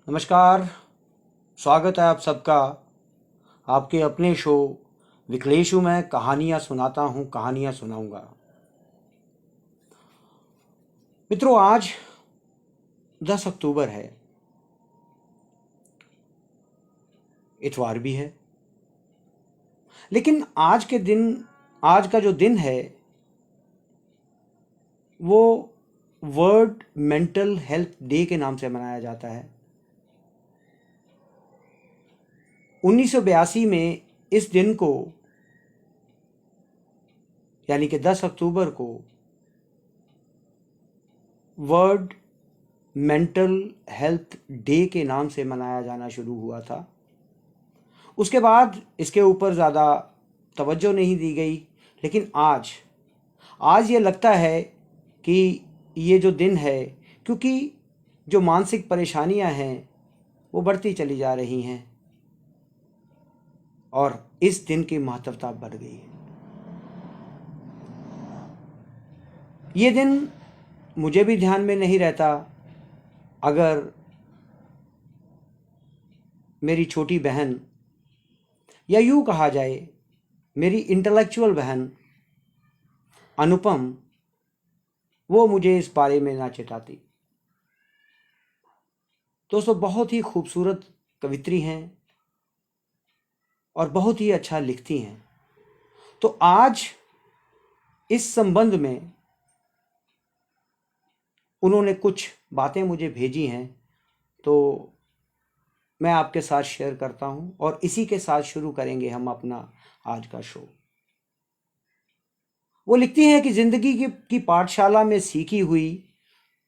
नमस्कार। स्वागत है आप सबका आपके अपने शो विकलेशु में कहानियाँ सुनाता हूँ, कहानियाँ सुनाऊंगा। मित्रों, आज 10 अक्टूबर है, इतवार भी है। लेकिन आज का जो दिन है वो वर्ल्ड मेंटल हेल्थ डे के नाम से मनाया जाता है। 1982 में इस दिन को, यानी कि 10 अक्टूबर को, वर्ल्ड मेंटल हेल्थ डे के नाम से मनाया जाना शुरू हुआ था। उसके बाद इसके ऊपर ज़्यादा तवज्जो नहीं दी गई। लेकिन आज ये लगता है कि ये जो दिन है, क्योंकि जो मानसिक परेशानियां हैं वो बढ़ती चली जा रही हैं और इस दिन की महत्वता बढ़ गई है। ये दिन मुझे भी ध्यान में नहीं रहता अगर मेरी छोटी बहन, या यूँ कहा जाए मेरी इंटेलेक्चुअल बहन अनुपम, वो मुझे इस बारे में ना चिढ़ाती। दोस्तों, बहुत ही खूबसूरत कवित्री हैं और बहुत ही अच्छा लिखती हैं। तो आज इस संबंध में उन्होंने कुछ बातें मुझे भेजी हैं, तो मैं आपके साथ शेयर करता हूं और इसी के साथ शुरू करेंगे हम अपना आज का शो। वो लिखती हैं कि जिंदगी की पाठशाला में सीखी हुई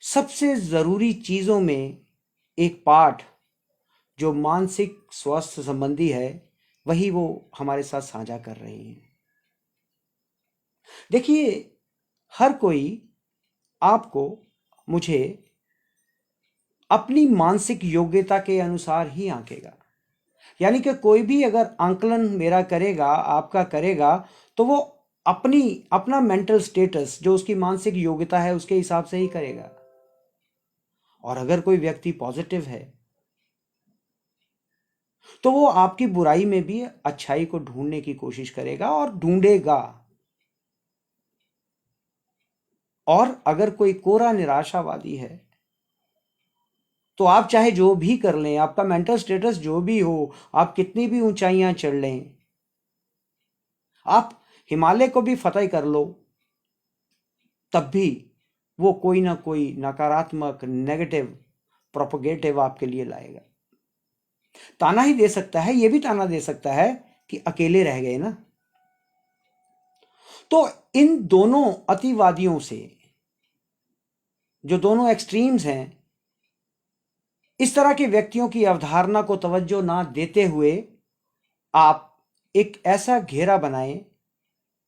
सबसे ज़रूरी चीज़ों में एक पाठ जो मानसिक स्वास्थ्य संबंधी है, वही वो हमारे साथ साझा कर रही हैं। देखिए, हर कोई आपको, मुझे अपनी मानसिक योग्यता के अनुसार ही आंकेगा। यानी कि कोई भी अगर आंकलन मेरा करेगा, आपका करेगा, तो वो अपना मेंटल स्टेटस, जो उसकी मानसिक योग्यता है, उसके हिसाब से ही करेगा। और अगर कोई व्यक्ति पॉजिटिव है तो वो आपकी बुराई में भी अच्छाई को ढूंढने की कोशिश करेगा और ढूंढेगा। और अगर कोई कोरा निराशावादी है तो आप चाहे जो भी कर लें, आपका मेंटल स्टेटस जो भी हो, आप कितनी भी ऊंचाइयां चढ़ लें, आप हिमालय को भी फतेह कर लो, तब भी वो कोई ना कोई नकारात्मक, नेगेटिव, प्रोपोगेटिव आपके लिए लाएगा। ताना ही दे सकता है, ये भी ताना दे सकता है कि अकेले रह गए ना। तो इन दोनों अतिवादियों से, जो दोनों एक्सट्रीम्स हैं, इस तरह के व्यक्तियों की अवधारणा को तवज्जो ना देते हुए आप एक ऐसा घेरा बनाएं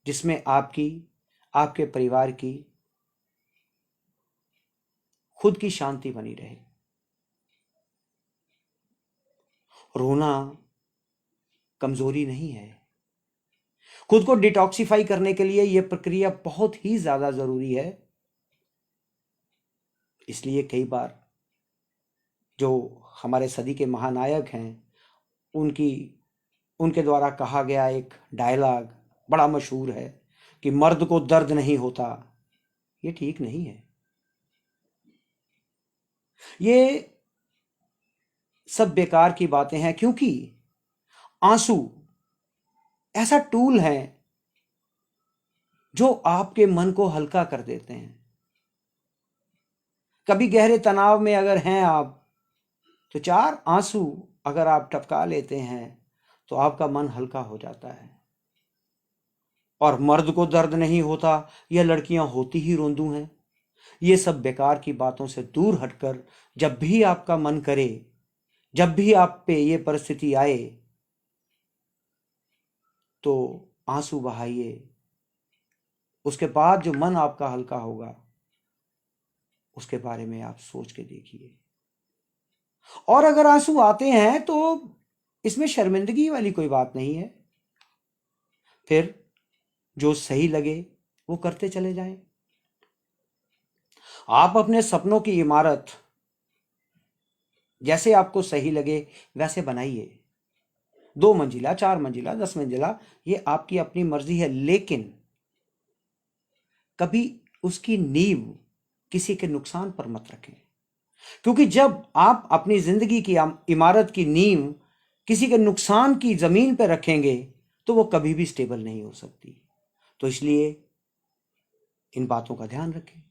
जिसमें आपकी, आपके परिवार की, खुद की शांति बनी रहे। रोना कमजोरी नहीं है। खुद को डिटॉक्सिफाई करने के लिए यह प्रक्रिया बहुत ही ज्यादा जरूरी है। इसलिए कई बार जो हमारे सदी के महानायक हैं, उनके द्वारा कहा गया एक डायलॉग बड़ा मशहूर है कि मर्द को दर्द नहीं होता। ये ठीक नहीं है। ये सब बेकार की बातें हैं, क्योंकि आंसू ऐसा टूल है जो आपके मन को हल्का कर देते हैं। कभी गहरे तनाव में अगर हैं आप, तो 4 आंसू अगर आप टपका लेते हैं तो आपका मन हल्का हो जाता है। और मर्द को दर्द नहीं होता, यह लड़कियां होती ही रोंदू हैं। ये सब बेकार की बातों से दूर हटकर जब भी आपका मन करे, जब भी आप पे ये परिस्थिति आए, तो आंसू बहाइए। उसके बाद जो मन आपका हल्का होगा, उसके बारे में आप सोच के देखिए। और अगर आंसू आते हैं तो इसमें शर्मिंदगी वाली कोई बात नहीं है। फिर जो सही लगे वो करते चले जाएं। आप अपने सपनों की इमारत जैसे आपको सही लगे वैसे बनाइए। 2 मंजिला, 4 मंजिला, 10 मंजिला, ये आपकी अपनी मर्जी है, लेकिन कभी उसकी नींव किसी के नुकसान पर मत रखें। क्योंकि जब आप अपनी जिंदगी की इमारत की नींव किसी के नुकसान की जमीन पर रखेंगे तो वो कभी भी स्टेबल नहीं हो सकती। तो इसलिए इन बातों का ध्यान रखें।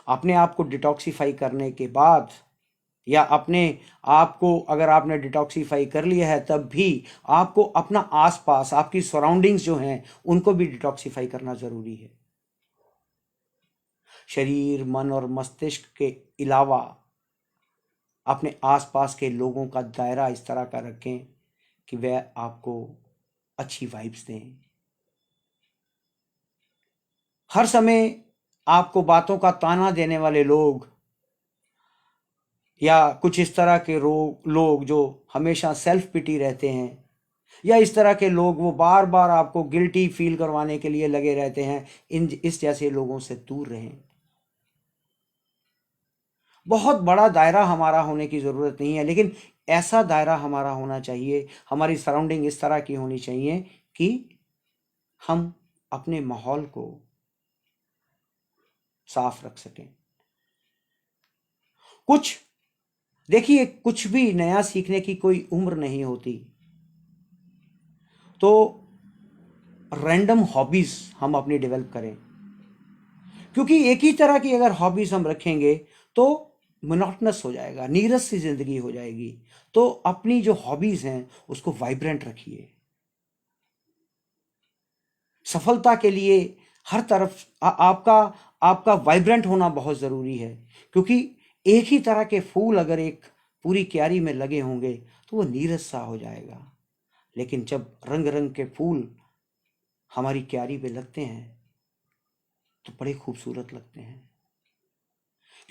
अपने आप को डिटॉक्सिफाई करने के बाद, या अपने आप को अगर आपने डिटॉक्सिफाई कर लिया है तब भी आपको अपना आसपास, आपकी सराउंडिंग्स जो हैं उनको भी डिटॉक्सिफाई करना जरूरी है। शरीर, मन और मस्तिष्क के अलावा अपने आसपास के लोगों का दायरा इस तरह का रखें कि वह आपको अच्छी वाइब्स दें। हर समय आपको बातों का ताना देने वाले लोग, या कुछ इस तरह के लोग जो हमेशा सेल्फ पिटी रहते हैं, या इस तरह के लोग वो बार बार आपको गिल्टी फील करवाने के लिए लगे रहते हैं, इस जैसे लोगों से दूर रहें। बहुत बड़ा दायरा हमारा होने की ज़रूरत नहीं है, लेकिन ऐसा दायरा हमारा होना चाहिए, हमारी सराउंडिंग इस तरह की होनी चाहिए कि हम अपने माहौल को साफ रख सकें। देखिए, कुछ भी नया सीखने की कोई उम्र नहीं होती। तो रैंडम हॉबीज हम अपनी डेवलप करें, क्योंकि एक ही तरह की अगर हॉबीज हम रखेंगे तो मोनोटनस हो जाएगा, नीरस सी जिंदगी हो जाएगी। तो अपनी जो हॉबीज हैं उसको वाइब्रेंट रखिए। सफलता के लिए हर तरफ आपका आपका वाइब्रेंट होना बहुत जरूरी है, क्योंकि एक ही तरह के फूल अगर एक पूरी क्यारी में लगे होंगे तो वो नीरस सा हो जाएगा। लेकिन जब रंग रंग के फूल हमारी क्यारी पे लगते हैं तो बड़े खूबसूरत लगते हैं।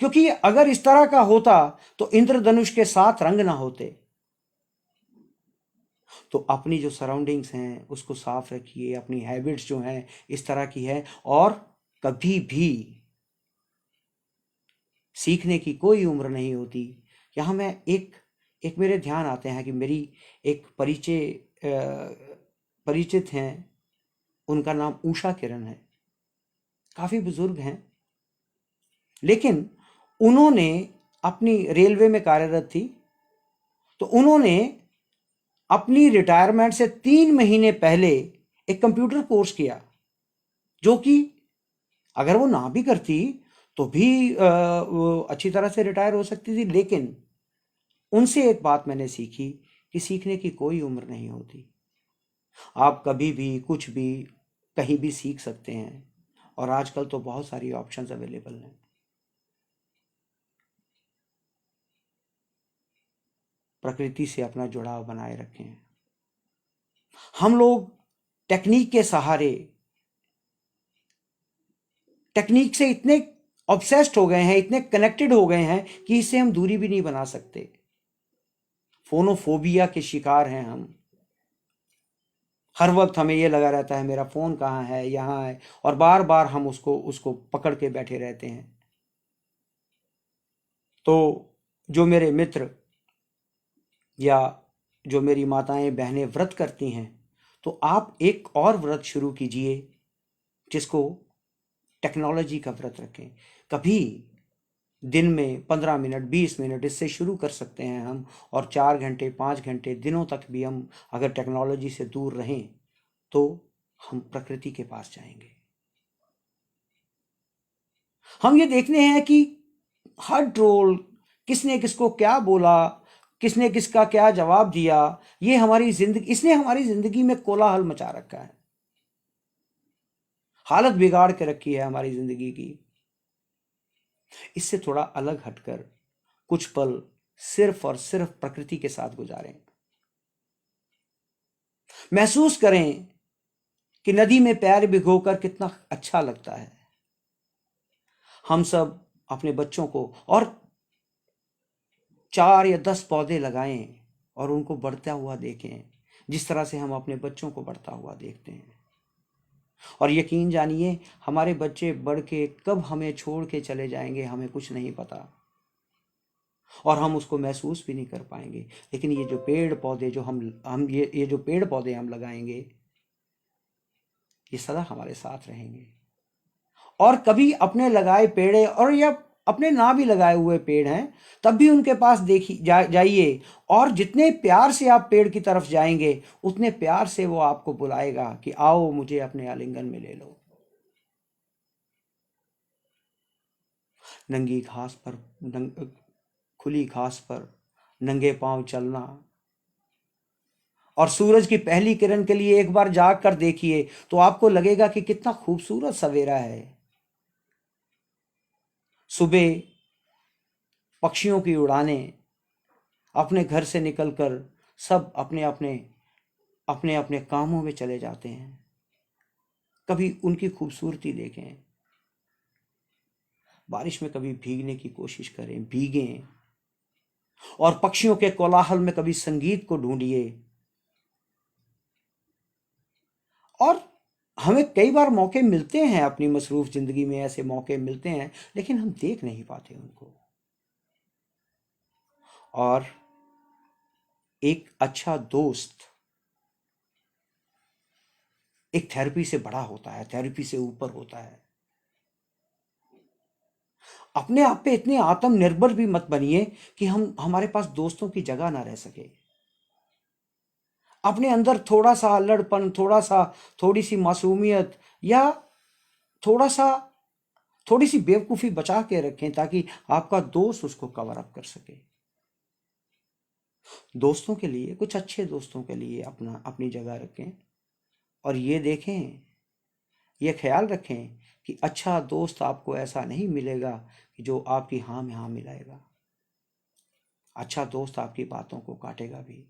क्योंकि अगर इस तरह का होता तो इंद्रधनुष के 7 रंग ना होते। तो अपनी जो सराउंडिंग्स हैं उसको साफ रखिए, अपनी हैबिट्स जो हैं इस तरह की है, और कभी भी सीखने की कोई उम्र नहीं होती। यहाँ मैं एक एक मेरे ध्यान आते हैं कि मेरी एक परिचित हैं, उनका नाम उषा किरण है। काफ़ी बुजुर्ग हैं, लेकिन उन्होंने अपनी रेलवे में कार्यरत थी, तो उन्होंने अपनी रिटायरमेंट से 3 महीने पहले एक कंप्यूटर कोर्स किया, जो कि अगर वो ना भी करती तो भी वो अच्छी तरह से रिटायर हो सकती थी। लेकिन उनसे एक बात मैंने सीखी कि सीखने की कोई उम्र नहीं होती। आप कभी भी कुछ भी कहीं भी सीख सकते हैं, और आजकल तो बहुत सारी ऑप्शंस अवेलेबल हैं। प्रकृति से अपना जुड़ाव बनाए रखें। हम लोग टेक्निक के सहारे, टेक्निक से इतने ऑब्सेस्ड हो गए हैं, इतने कनेक्टेड हो गए हैं कि इससे हम दूरी भी नहीं बना सकते। फोनोफोबिया के शिकार हैं हम। हर वक्त हमें ये लगा रहता है मेरा फोन कहाँ है, यहाँ है, और बार बार हम उसको उसको पकड़ के बैठे रहते हैं। तो जो मेरे मित्र या जो मेरी माताएं बहनें व्रत करती हैं, तो आप एक और व्रत शुरू कीजिए जिसको टेक्नोलॉजी का व्रत रखें। कभी दिन में 15 मिनट, 20 मिनट इससे शुरू कर सकते हैं हम, और 4 घंटे, 5 घंटे, दिनों तक भी हम अगर टेक्नोलॉजी से दूर रहें तो हम प्रकृति के पास जाएंगे। हम ये देखते हैं कि हर ट्रोल, किसने किसको क्या बोला, किसने किसका क्या जवाब दिया, ये हमारी जिंदगी, इसने हमारी जिंदगी में कोलाहल मचा रखा है, हालत बिगाड़ के रखी है हमारी जिंदगी की। इससे थोड़ा अलग हटकर कुछ पल सिर्फ और सिर्फ प्रकृति के साथ गुजारें। महसूस करें कि नदी में पैर भिगोकर कितना अच्छा लगता है। हम सब अपने बच्चों को और 4 या 10 पौधे लगाएं और उनको बढ़ता हुआ देखें, जिस तरह से हम अपने बच्चों को बढ़ता हुआ देखते हैं। और यकीन जानिए, हमारे बच्चे बढ़ के कब हमें छोड़ के चले जाएंगे हमें कुछ नहीं पता। और हम उसको महसूस भी नहीं कर पाएंगे। लेकिन ये जो पेड़ पौधे जो हम ये जो पेड़ पौधे हम लगाएंगे, ये सदा हमारे साथ रहेंगे। और कभी अपने लगाए पेड़, और या अपने ना भी लगाए हुए पेड़ हैं, तब भी उनके पास जाइए, और जितने प्यार से आप पेड़ की तरफ जाएंगे, उतने प्यार से वो आपको बुलाएगा कि आओ मुझे अपने आलिंगन में ले लो। नंगी घास पर, खुली घास पर नंगे पांव चलना, और सूरज की पहली किरण के लिए एक बार जाग कर देखिए, तो आपको लगेगा कि कितना खूबसूरत सवेरा है। सुबह पक्षियों की उड़ानें अपने घर से निकलकर सब अपने अपने अपने अपने कामों में चले जाते हैं। कभी उनकी खूबसूरती देखें। बारिश में कभी भीगने की कोशिश करें, भीगें, और पक्षियों के कोलाहल में कभी संगीत को ढूंढिए। और हमें कई बार मौके मिलते हैं, अपनी मसरूफ जिंदगी में ऐसे मौके मिलते हैं, लेकिन हम देख नहीं पाते उनको। और एक अच्छा दोस्त एक थेरेपी से बड़ा होता है, थेरेपी से ऊपर होता है। अपने आप पे इतने आत्मनिर्भर भी मत बनिए कि हमारे पास दोस्तों की जगह ना रह सके। अपने अंदर थोड़ा सा अल्लड़पन, थोड़ी सी मासूमियत, या थोड़ा सा थोड़ी सी बेवकूफ़ी बचा के रखें, ताकि आपका दोस्त उसको कवर अप कर सके। दोस्तों के लिए, कुछ अच्छे दोस्तों के लिए अपनी जगह रखें, और ये देखें, ये ख्याल रखें कि अच्छा दोस्त आपको ऐसा नहीं मिलेगा कि जो आपकी हाँ में हाँ मिलाएगा। अच्छा दोस्त आपकी बातों को काटेगा भी।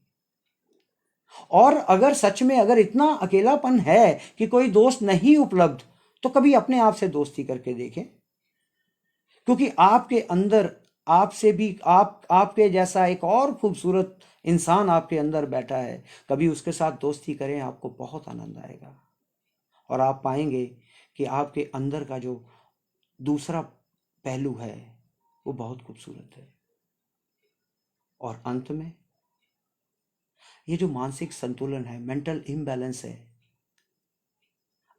और अगर सच में अगर इतना अकेलापन है कि कोई दोस्त नहीं उपलब्ध, तो कभी अपने आप से दोस्ती करके देखें, क्योंकि आपके अंदर, आपसे भी आपके जैसा एक और खूबसूरत इंसान आपके अंदर बैठा है। कभी उसके साथ दोस्ती करें, आपको बहुत आनंद आएगा, और आप पाएंगे कि आपके अंदर का जो दूसरा पहलू है वो बहुत खूबसूरत है। और अंत में, ये जो मानसिक संतुलन है, मेंटल इम्बैलेंस है,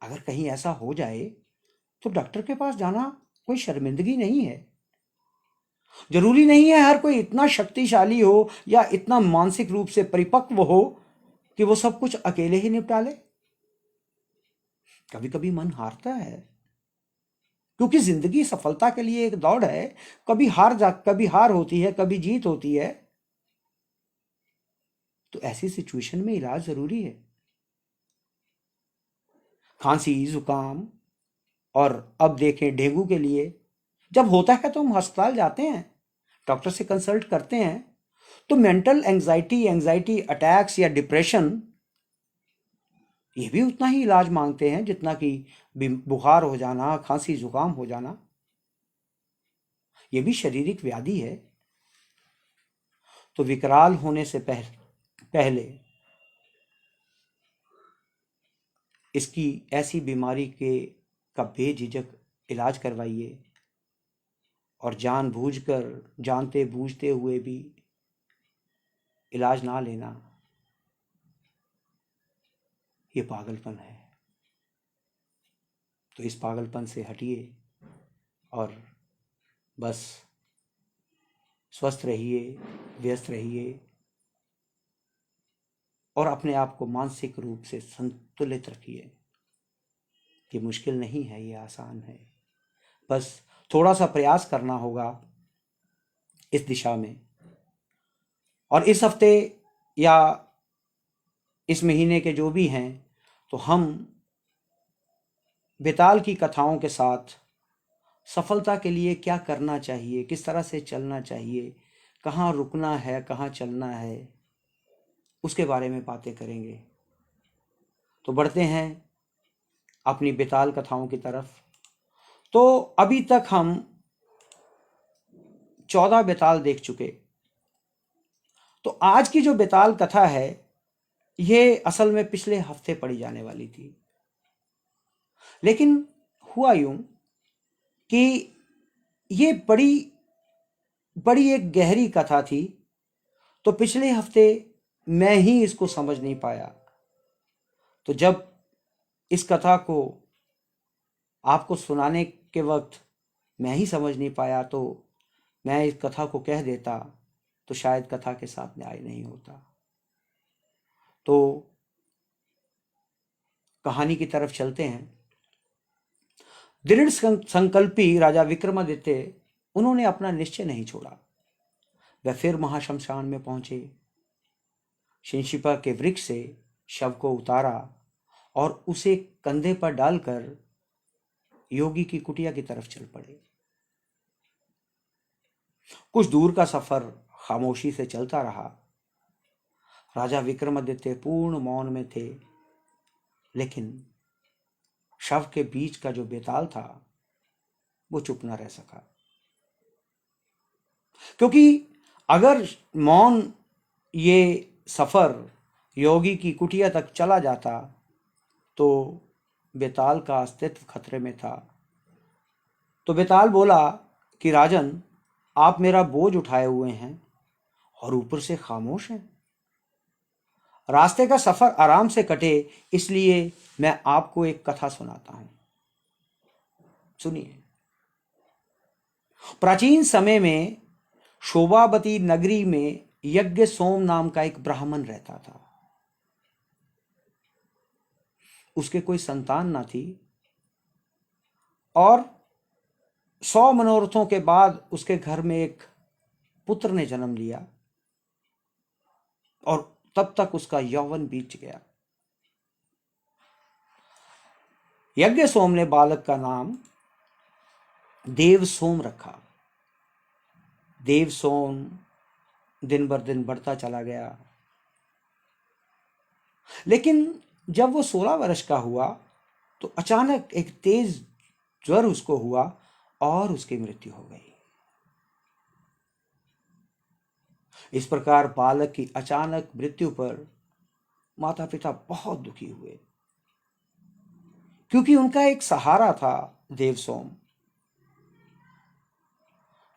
अगर कहीं ऐसा हो जाए तो डॉक्टर के पास जाना कोई शर्मिंदगी नहीं है। जरूरी नहीं है हर कोई इतना शक्तिशाली हो या इतना मानसिक रूप से परिपक्व हो कि वो सब कुछ अकेले ही निपटा ले। कभी कभी मन हारता है, क्योंकि जिंदगी सफलता के लिए एक दौड़ है। कभी हार होती है, कभी जीत होती है। तो ऐसी सिचुएशन में इलाज जरूरी है। खांसी, जुकाम, और अब देखें डेंगू के लिए जब होता है तो हम अस्पताल जाते हैं, डॉक्टर से कंसल्ट करते हैं। तो मेंटल एंजाइटी अटैक्स या डिप्रेशन, ये भी उतना ही इलाज मांगते हैं जितना कि बुखार हो जाना, खांसी जुकाम हो जाना। ये भी शारीरिक व्याधि है। तो विकराल होने से पहले इसकी, ऐसी बीमारी के का बेझिझक इलाज करवाइए, और जानते बूझते हुए भी इलाज ना लेना, ये पागलपन है। तो इस पागलपन से हटिए, और बस स्वस्थ रहिए, व्यस्त रहिए, और अपने आप को मानसिक रूप से संतुलित रखिए। ये मुश्किल नहीं है, ये आसान है। बस थोड़ा सा प्रयास करना होगा इस दिशा में। और इस हफ्ते या इस महीने के जो भी हैं, तो हम बेताल की कथाओं के साथ सफलता के लिए क्या करना चाहिए, किस तरह से चलना चाहिए, कहाँ रुकना है, कहाँ चलना है, उसके बारे में बातें करेंगे। तो बढ़ते हैं अपनी बेताल कथाओं की तरफ। तो अभी तक हम 14 बेताल देख चुके। तो आज की जो बेताल कथा है, ये असल में पिछले हफ्ते पढ़ी जाने वाली थी। लेकिन हुआ यूं कि ये बड़ी बड़ी एक गहरी कथा थी, तो पिछले हफ्ते मैं ही इसको समझ नहीं पाया। तो जब इस कथा को आपको सुनाने के वक्त मैं ही समझ नहीं पाया, तो मैं इस कथा को कह देता तो शायद कथा के साथ न्याय नहीं होता। तो कहानी की तरफ चलते हैं। दृढ़ संकल्पी राजा विक्रमादित्य, उन्होंने अपना निश्चय नहीं छोड़ा। वह फिर महाशमशान में पहुंचे, शिंशिपा के वृक्ष से शव को उतारा और उसे कंधे पर डालकर योगी की कुटिया की तरफ चल पड़े। कुछ दूर का सफर खामोशी से चलता रहा। राजा विक्रमादित्य पूर्ण मौन में थे, लेकिन शव के बीच का जो बेताल था वो चुप न रह सका, क्योंकि अगर मौन ये सफर योगी की कुटिया तक चला जाता तो बेताल का अस्तित्व खतरे में था। तो बेताल बोला कि राजन, आप मेरा बोझ उठाए हुए हैं और ऊपर से खामोश हैं। रास्ते का सफर आराम से कटे, इसलिए मैं आपको एक कथा सुनाता हूं। सुनिए। प्राचीन समय में शोभावती नगरी में यज्ञ सोम नाम का एक ब्राह्मण रहता था। उसके कोई संतान ना थी और 100 मनोरथों के बाद उसके घर में एक पुत्र ने जन्म लिया और तब तक उसका यौवन बीत गया। यज्ञ सोम ने बालक का नाम देव सोम रखा। देव सोम दिन बर दिन बढ़ता चला गया, लेकिन जब वो 16 वर्ष का हुआ तो अचानक एक तेज ज्वर उसको हुआ और उसकी मृत्यु हो गई। इस प्रकार बालक की अचानक मृत्यु पर माता पिता बहुत दुखी हुए, क्योंकि उनका एक सहारा था देवसोम।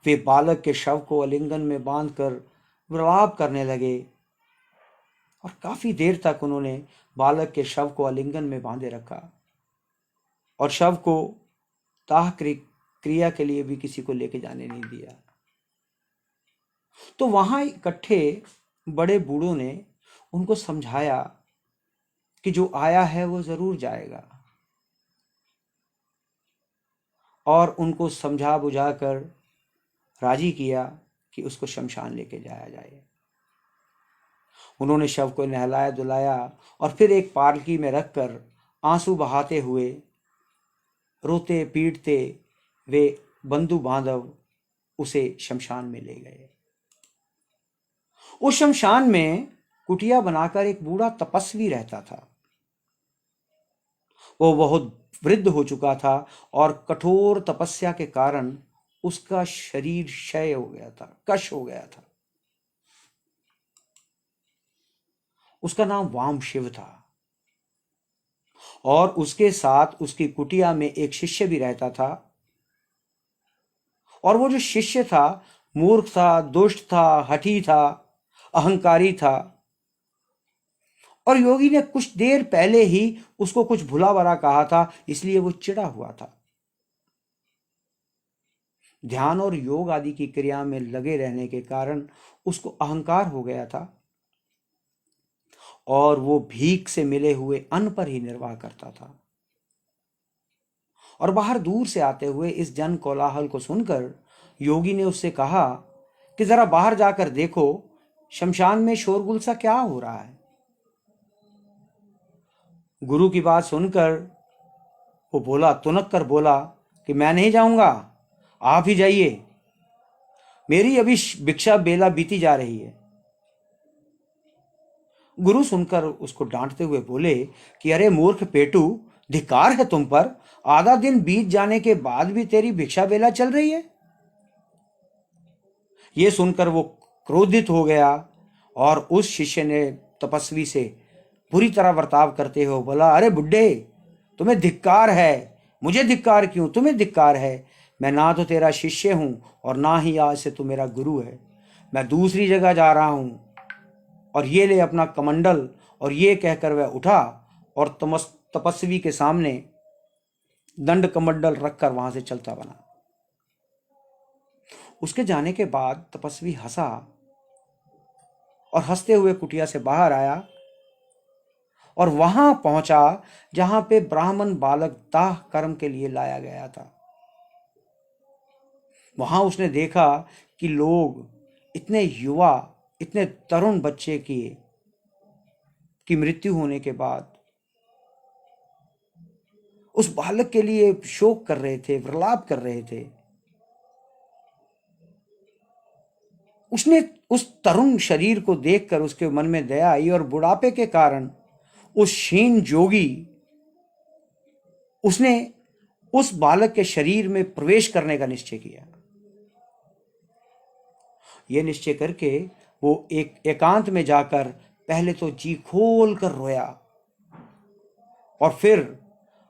वे बालक के शव को आलिंगन में बांधकर विलाप करने लगे और काफी देर तक उन्होंने बालक के शव को आलिंगन में बांधे रखा और शव को दाह क्रिया के लिए भी किसी को लेके जाने नहीं दिया। तो वहां इकट्ठे बड़े बूढ़ों ने उनको समझाया कि जो आया है वो जरूर जाएगा, और उनको समझा बुझाकर राजी किया कि उसको शमशान लेके जाया जाए। उन्होंने शव को नहलाया धुलाया और फिर एक पालकी में रखकर आंसू बहाते हुए, रोते पीटते वे बंधु बांधव उसे शमशान में ले गए। उस शमशान में कुटिया बनाकर एक बूढ़ा तपस्वी रहता था। वो बहुत वृद्ध हो चुका था और कठोर तपस्या के कारण उसका शरीर क्षय हो गया था, कश हो गया था। उसका नाम वाम शिव था और उसके साथ उसकी कुटिया में एक शिष्य भी रहता था। और वो जो शिष्य था मूर्ख था, दुष्ट था, हठी था, अहंकारी था, और योगी ने कुछ देर पहले ही उसको कुछ भुला भरा कहा था, इसलिए वो चिढ़ा हुआ था। ध्यान और योग आदि की क्रिया में लगे रहने के कारण उसको अहंकार हो गया था और वो भीख से मिले हुए अन्न पर ही निर्वाह करता था। और बाहर दूर से आते हुए इस जन कोलाहल को सुनकर योगी ने उससे कहा कि जरा बाहर जाकर देखो, शमशान में शोरगुल सा क्या हो रहा है। गुरु की बात सुनकर वो बोला, तुनक कर बोला कि मैं नहीं जाऊंगा, आप ही जाइए, मेरी अभी भिक्षा बेला बीती जा रही है। गुरु सुनकर उसको डांटते हुए बोले कि अरे मूर्ख पेटू, धिक्कार है तुम पर, आधा दिन बीत जाने के बाद भी तेरी भिक्षा बेला चल रही है। यह सुनकर वो क्रोधित हो गया और उस शिष्य ने तपस्वी से बुरी तरह बर्ताव करते हुए बोला, अरे बुड्ढे, तुम्हें धिक्कार है, मुझे धिक्कार क्यों, तुम्हें धिक्कार है, मैं ना तो तेरा शिष्य हूं और ना ही आज से तू मेरा गुरु है। मैं दूसरी जगह जा रहा हूं और ये ले अपना कमंडल। और ये कहकर वह उठा और तपस्वी के सामने दंड कमंडल रखकर वहां से चलता बना। उसके जाने के बाद तपस्वी हंसा और हंसते हुए कुटिया से बाहर आया और वहां पहुंचा जहां पे ब्राह्मण बालक दाह कर्म के लिए लाया गया था। वहां उसने देखा कि लोग इतने युवा, इतने तरुण बच्चे की मृत्यु होने के बाद उस बालक के लिए शोक कर रहे थे, विलाप कर रहे थे। उसने उस तरुण शरीर को देखकर उसके मन में दया आई और बुढ़ापे के कारण उस क्षीण जोगी उसने उस बालक के शरीर में प्रवेश करने का निश्चय किया। यह निश्चय करके वो एकांत में जाकर पहले तो जी खोल कर रोया और फिर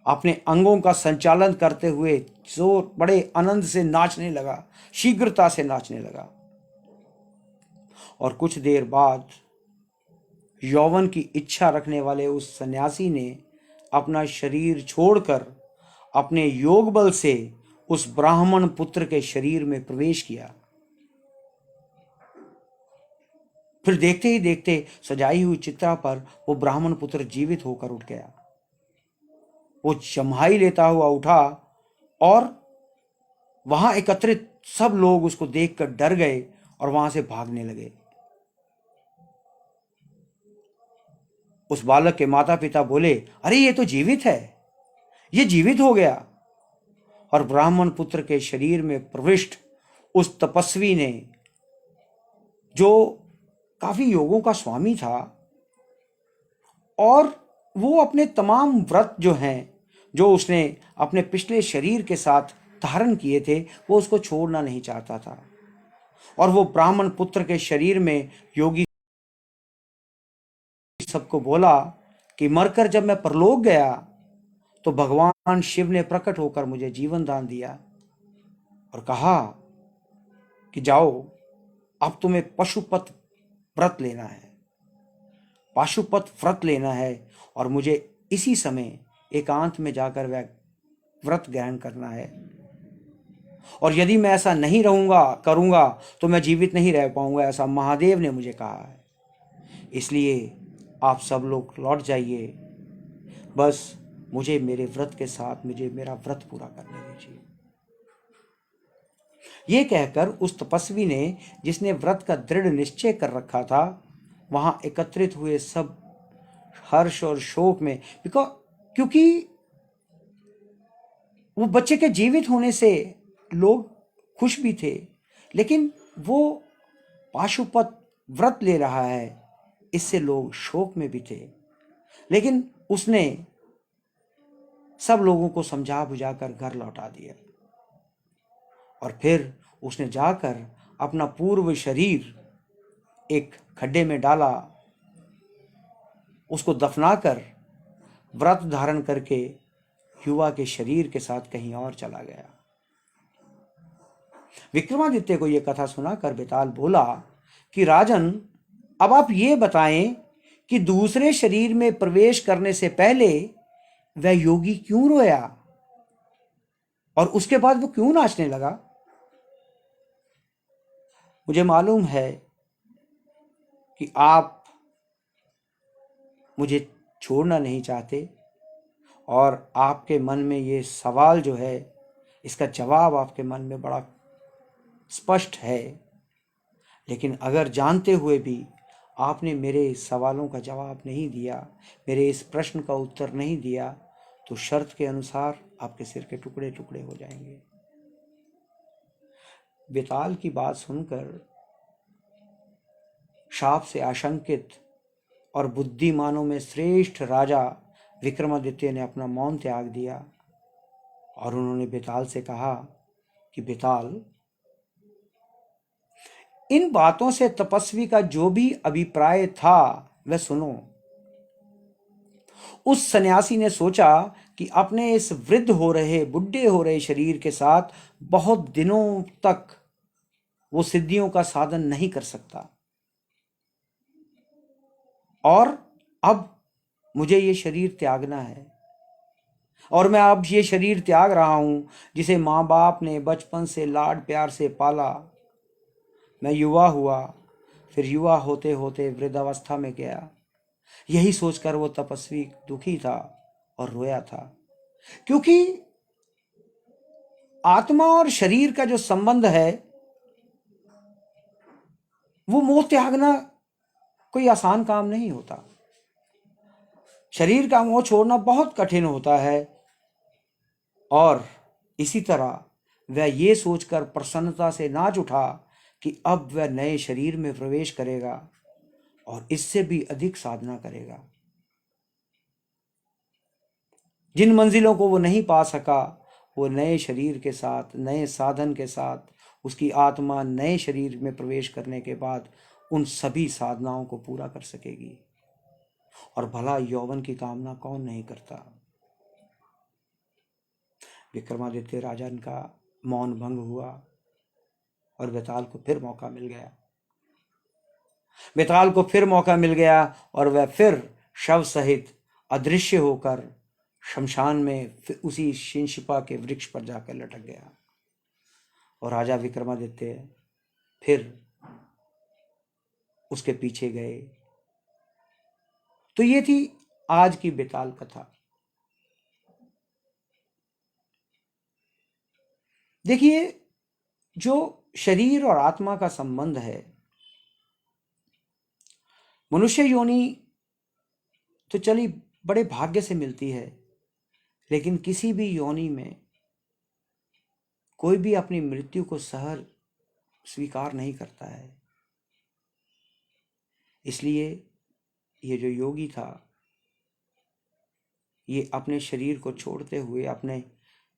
अपने अंगों का संचालन करते हुए जोर बड़े आनंद से नाचने लगा, शीघ्रता से नाचने लगा। और कुछ देर बाद यौवन की इच्छा रखने वाले उस सन्यासी ने अपना शरीर छोड़कर अपने योग बल से उस ब्राह्मण पुत्र के शरीर में प्रवेश किया। फिर देखते ही देखते सजाई हुई चिता पर वो ब्राह्मण पुत्र जीवित होकर उठ गया। वो जम्हाई लेता हुआ उठा और वहां एकत्रित सब लोग उसको देखकर डर गए और वहां से भागने लगे। उस बालक के माता पिता बोले, अरे ये तो जीवित है, ये जीवित हो गया। और ब्राह्मण पुत्र के शरीर में प्रविष्ट उस तपस्वी ने, जो काफी योगों का स्वामी था और वो अपने तमाम व्रत जो हैं, जो उसने अपने पिछले शरीर के साथ धारण किए थे, वो उसको छोड़ना नहीं चाहता था। और वो ब्राह्मण पुत्र के शरीर में योगी सबको बोला कि मरकर जब मैं परलोक गया तो भगवान शिव ने प्रकट होकर मुझे जीवन दान दिया और कहा कि जाओ, अब तुम्हें पशुपत व्रत लेना है, पाशुपत व्रत लेना है और मुझे इसी समय एकांत में जाकर वह व्रत ग्रहण करना है। और यदि मैं ऐसा नहीं करूंगा तो मैं जीवित नहीं रह पाऊंगा, ऐसा महादेव ने मुझे कहा है। इसलिए आप सब लोग लौट जाइए, बस मुझे मेरे व्रत के साथ मुझे मेरा व्रत पूरा करने दीजिए। ये कहकर उस तपस्वी ने, जिसने व्रत का दृढ़ निश्चय कर रखा था, वहां एकत्रित हुए सब हर्ष और शोक में, क्योंकि वो बच्चे के जीवित होने से लोग खुश भी थे, लेकिन वो पाशुपत व्रत ले रहा है, इससे लोग शोक में भी थे। लेकिन उसने सब लोगों को समझा बुझाकर घर लौटा दिया और फिर उसने जाकर अपना पूर्व शरीर एक खड्डे में डाला, उसको दफनाकर व्रत धारण करके युवा के शरीर के साथ कहीं और चला गया। विक्रमादित्य को यह कथा सुनाकर बेताल बोला कि राजन, अब आप ये बताएं कि दूसरे शरीर में प्रवेश करने से पहले वह योगी क्यों रोया और उसके बाद वो क्यों नाचने लगा? मुझे मालूम है कि आप मुझे छोड़ना नहीं चाहते और आपके मन में ये सवाल जो है, इसका जवाब आपके मन में बड़ा स्पष्ट है। लेकिन अगर जानते हुए भी आपने मेरे सवालों का जवाब नहीं दिया, मेरे इस प्रश्न का उत्तर नहीं दिया, तो शर्त के अनुसार आपके सिर के टुकड़े टुकड़े हो जाएंगे। बेताल की बात सुनकर शाप से आशंकित और बुद्धिमानों में श्रेष्ठ राजा विक्रमादित्य ने अपना मौन त्याग दिया और उन्होंने बेताल से कहा कि बेताल, इन बातों से तपस्वी का जो भी अभिप्राय था वह सुनो। उस सन्यासी ने सोचा कि अपने इस वृद्ध हो रहे, बुढ़े हो रहे शरीर के साथ बहुत दिनों तक वो सिद्धियों का साधन नहीं कर सकता, और अब मुझे ये शरीर त्यागना है। और मैं अब ये शरीर त्याग रहा हूं जिसे माँ बाप ने बचपन से लाड प्यार से पाला। मैं युवा हुआ, फिर युवा होते होते वृद्धावस्था में गया। यही सोचकर वो तपस्वी दुखी था और रोया था, क्योंकि आत्मा और शरीर का जो संबंध है वो मोह त्यागना कोई आसान काम नहीं होता। शरीर का मोह छोड़ना बहुत कठिन होता है। और इसी तरह वह ये सोचकर प्रसन्नता से नाच उठा कि अब वह नए शरीर में प्रवेश करेगा और इससे भी अधिक साधना करेगा। जिन मंजिलों को वो नहीं पा सका, वो नए शरीर के साथ, नए साधन के साथ, उसकी आत्मा नए शरीर में प्रवेश करने के बाद उन सभी साधनाओं को पूरा कर सकेगी। और भला यौवन की कामना कौन नहीं करता। विक्रमादित्य राजन का मौन भंग हुआ और बेताल को फिर मौका मिल गया। बेताल को फिर मौका मिल गया और वह फिर शव सहित अदृश्य होकर शमशान में फिर उसी शिंशिपा के वृक्ष पर जाकर लटक गया। और राजा विक्रमादित्य फिर उसके पीछे गए। तो ये थी आज की बेताल कथा। देखिए, जो शरीर और आत्मा का संबंध है, मनुष्य योनि तो चली बड़े भाग्य से मिलती है, लेकिन किसी भी योनि में कोई भी अपनी मृत्यु को सहर स्वीकार नहीं करता है। इसलिए ये जो योगी था, ये अपने शरीर को छोड़ते हुए, अपने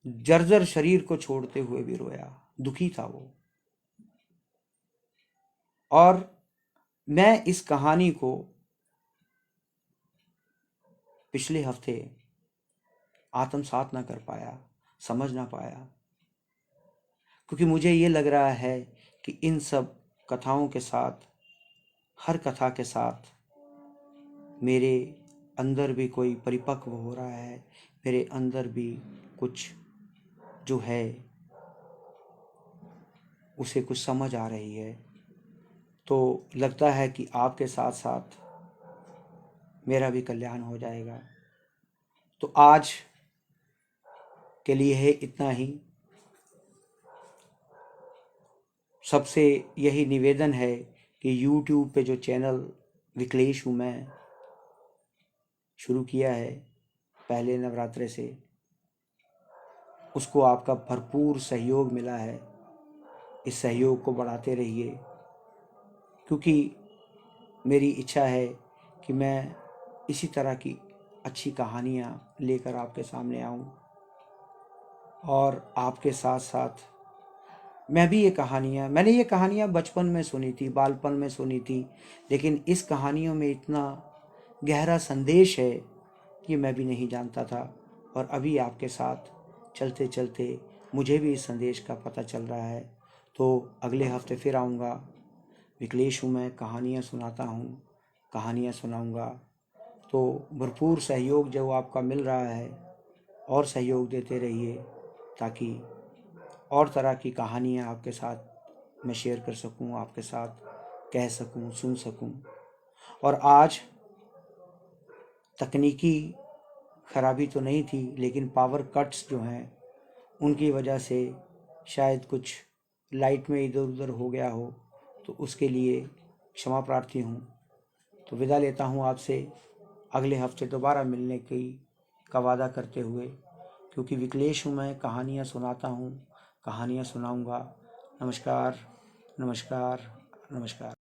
जर्जर शरीर को छोड़ते हुए भी रोया, दुखी था वो। और मैं इस कहानी को पिछले हफ्ते आत्मसात ना कर पाया, समझ ना पाया, क्योंकि मुझे ये लग रहा है कि इन सब कथाओं के साथ, हर कथा के साथ मेरे अंदर भी कोई परिपक्व हो रहा है, मेरे अंदर भी कुछ जो है उसे कुछ समझ आ रही है। तो लगता है कि आपके साथ साथ मेरा भी कल्याण हो जाएगा। तो आज के लिए है इतना ही। सबसे यही निवेदन है कि YouTube पे जो चैनल विकलेश हूँ मैं शुरू किया है पहले नवरात्रे से, उसको आपका भरपूर सहयोग मिला है। इस सहयोग को बढ़ाते रहिए, क्योंकि मेरी इच्छा है कि मैं इसी तरह की अच्छी कहानियाँ लेकर आपके सामने आऊँ, और आपके साथ साथ मैंने ये कहानियाँ बचपन में सुनी थी, बालपन में सुनी थी, लेकिन इस कहानियों में इतना गहरा संदेश है कि मैं भी नहीं जानता था। और अभी आपके साथ चलते चलते मुझे भी इस संदेश का पता चल रहा है। तो अगले हफ्ते फिर आऊँगा। विकलेश हूँ मैं, कहानियाँ सुनाता हूँ, कहानियाँ सुनाऊँगा। तो भरपूर सहयोग जो आपका मिल रहा है और सहयोग देते रहिए, ताकि और तरह की कहानियाँ आपके साथ मैं शेयर कर सकूँ, आपके साथ कह सकूँ, सुन सकूँ। और आज तकनीकी खराबी तो नहीं थी, लेकिन पावर कट्स जो हैं उनकी वजह से शायद कुछ लाइट में इधर उधर हो गया हो, तो उसके लिए क्षमा प्रार्थी हूँ। तो विदा लेता हूँ आपसे, अगले हफ्ते दोबारा मिलने का वादा करते हुए, क्योंकि विकलेश हूँ मैं, कहानियाँ सुनाता हूँ, कहानियाँ सुनाऊँगा। नमस्कार, नमस्कार, नमस्कार।